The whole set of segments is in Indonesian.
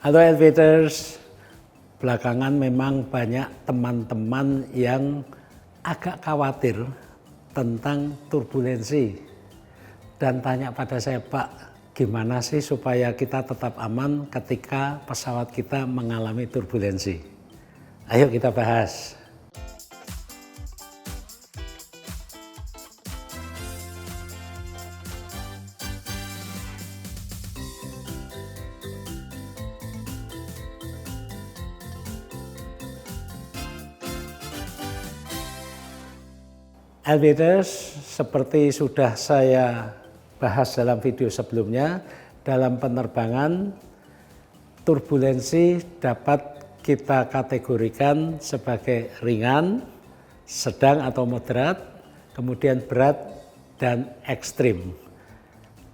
Halo Elevators, belakangan memang banyak teman-teman yang agak khawatir tentang turbulensi dan tanya pada saya, Pak, gimana sih supaya kita tetap aman ketika pesawat kita mengalami turbulensi? Ayo kita bahas. Elevators, seperti sudah saya bahas dalam video sebelumnya, dalam penerbangan turbulensi dapat kita kategorikan sebagai ringan, sedang atau moderat, kemudian berat dan ekstrim.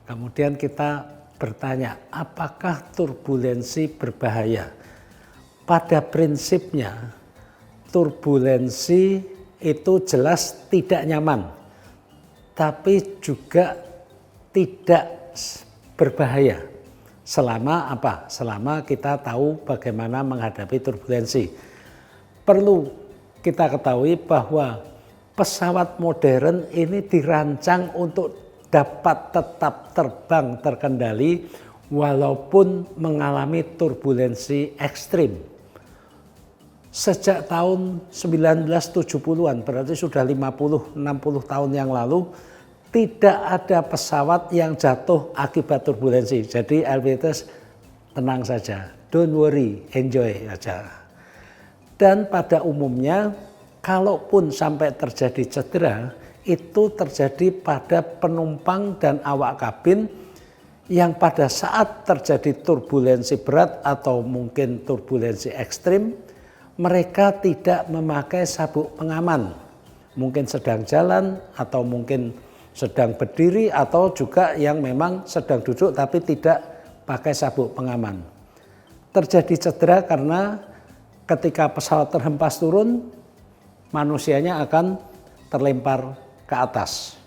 Kemudian kita bertanya, apakah turbulensi berbahaya? Pada prinsipnya, turbulensi itu jelas tidak nyaman, tapi juga tidak berbahaya. Selama apa? Selama kita tahu bagaimana menghadapi turbulensi. Perlu kita ketahui bahwa pesawat modern ini dirancang untuk dapat tetap terbang terkendali walaupun mengalami turbulensi ekstrim. Sejak tahun 1970-an, berarti sudah 50-60 tahun yang lalu, tidak ada pesawat yang jatuh akibat turbulensi. Jadi elevators tenang saja, don't worry, enjoy saja. Dan pada umumnya, kalaupun sampai terjadi cedera, itu terjadi pada penumpang dan awak kabin yang pada saat terjadi turbulensi berat atau mungkin turbulensi ekstrim, mereka tidak memakai sabuk pengaman. Mungkin sedang jalan atau mungkin sedang berdiri atau juga yang memang sedang duduk tapi tidak pakai sabuk pengaman. Terjadi cedera karena ketika pesawat terhempas turun, manusianya akan terlempar ke atas.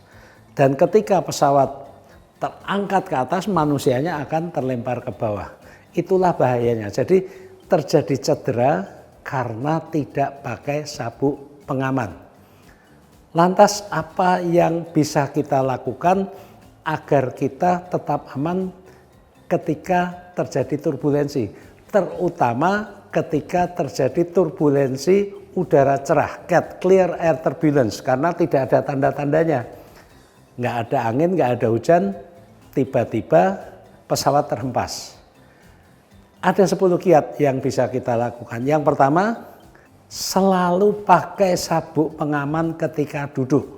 Dan ketika pesawat terangkat ke atas, manusianya akan terlempar ke bawah. Itulah bahayanya. Jadi terjadi cedera karena tidak pakai sabuk pengaman. Lantas apa yang bisa kita lakukan agar kita tetap aman ketika terjadi turbulensi, terutama ketika terjadi turbulensi udara cerah, clear air turbulence, karena tidak ada tanda-tandanya. Nggak ada angin, nggak ada hujan, tiba-tiba pesawat terhempas. Ada 10 kiat yang bisa kita lakukan. Yang pertama, selalu pakai sabuk pengaman ketika duduk.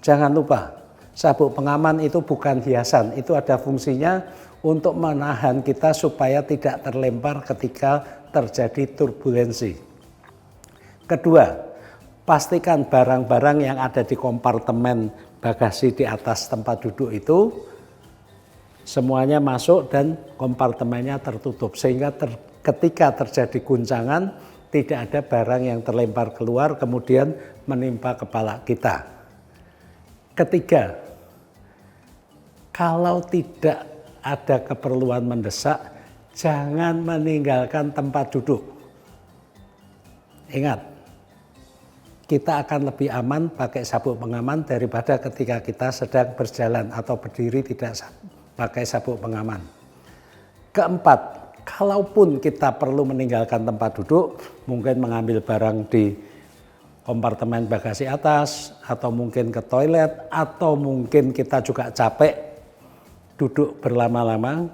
Jangan lupa, sabuk pengaman itu bukan hiasan, itu ada fungsinya untuk menahan kita supaya tidak terlempar ketika terjadi turbulensi. Kedua, pastikan barang-barang yang ada di kompartemen bagasi di atas tempat duduk itu semuanya masuk dan kompartemennya tertutup sehingga ketika terjadi guncangan tidak ada barang yang terlempar keluar kemudian menimpa kepala kita. Ketiga, kalau tidak ada keperluan mendesak, jangan meninggalkan tempat duduk. Ingat, kita akan lebih aman pakai sabuk pengaman daripada ketika kita sedang berjalan atau berdiri tidak pakai sabuk pengaman. Keempat, kalaupun kita perlu meninggalkan tempat duduk, mungkin mengambil barang di kompartemen bagasi atas, atau mungkin ke toilet, atau mungkin kita juga capek duduk berlama-lama,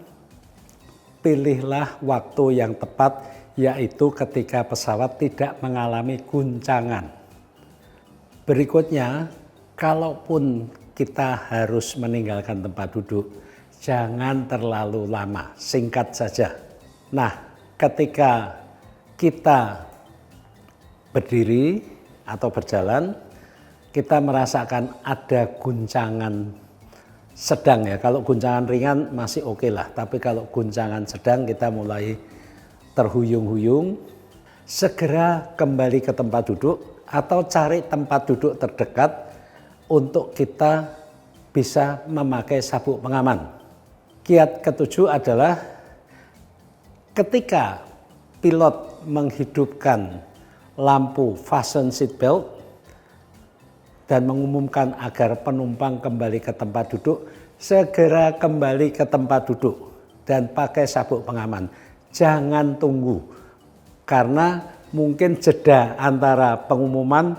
pilihlah waktu yang tepat, yaitu ketika pesawat tidak mengalami guncangan. Berikutnya, kalaupun kita harus meninggalkan tempat duduk, jangan terlalu lama, singkat saja. Nah, ketika kita berdiri atau berjalan, kita merasakan ada guncangan sedang ya. Kalau guncangan ringan masih oke lah, tapi kalau guncangan sedang kita mulai terhuyung-huyung, segera kembali ke tempat duduk atau cari tempat duduk terdekat untuk kita bisa memakai sabuk pengaman. Kiat ketujuh adalah ketika pilot menghidupkan lampu fasten seatbelt dan mengumumkan agar penumpang kembali ke tempat duduk, segera kembali ke tempat duduk dan pakai sabuk pengaman. Jangan tunggu, karena mungkin jeda antara pengumuman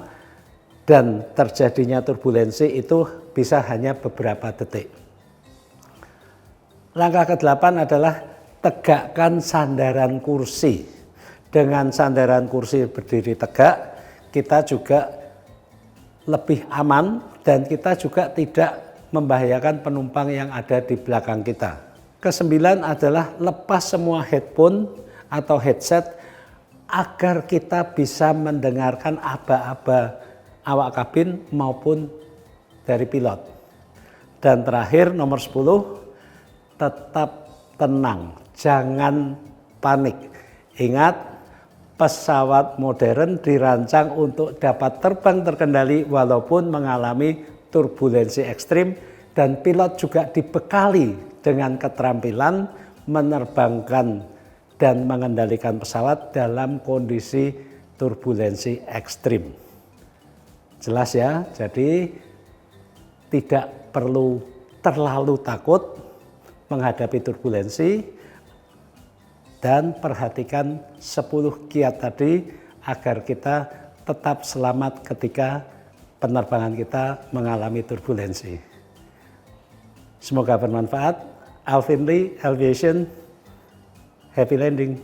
dan terjadinya turbulensi itu bisa hanya beberapa detik. Langkah ke-8 adalah tegakkan sandaran kursi. Dengan sandaran kursi berdiri tegak, kita juga lebih aman dan kita juga tidak membahayakan penumpang yang ada di belakang kita. Ke-9 adalah lepas semua headphone atau headset agar kita bisa mendengarkan aba-aba awak kabin maupun dari pilot. Dan terakhir nomor 10, tetap tenang, jangan panik. Ingat, pesawat modern dirancang untuk dapat terbang terkendali walaupun mengalami turbulensi ekstrim, dan pilot juga dibekali dengan keterampilan menerbangkan dan mengendalikan pesawat dalam kondisi turbulensi ekstrim. Jelas ya, jadi tidak perlu terlalu takut menghadapi turbulensi, dan perhatikan 10 kiat tadi agar kita tetap selamat ketika penerbangan kita mengalami turbulensi. Semoga bermanfaat. Alvin Lee, Aviation, happy landing.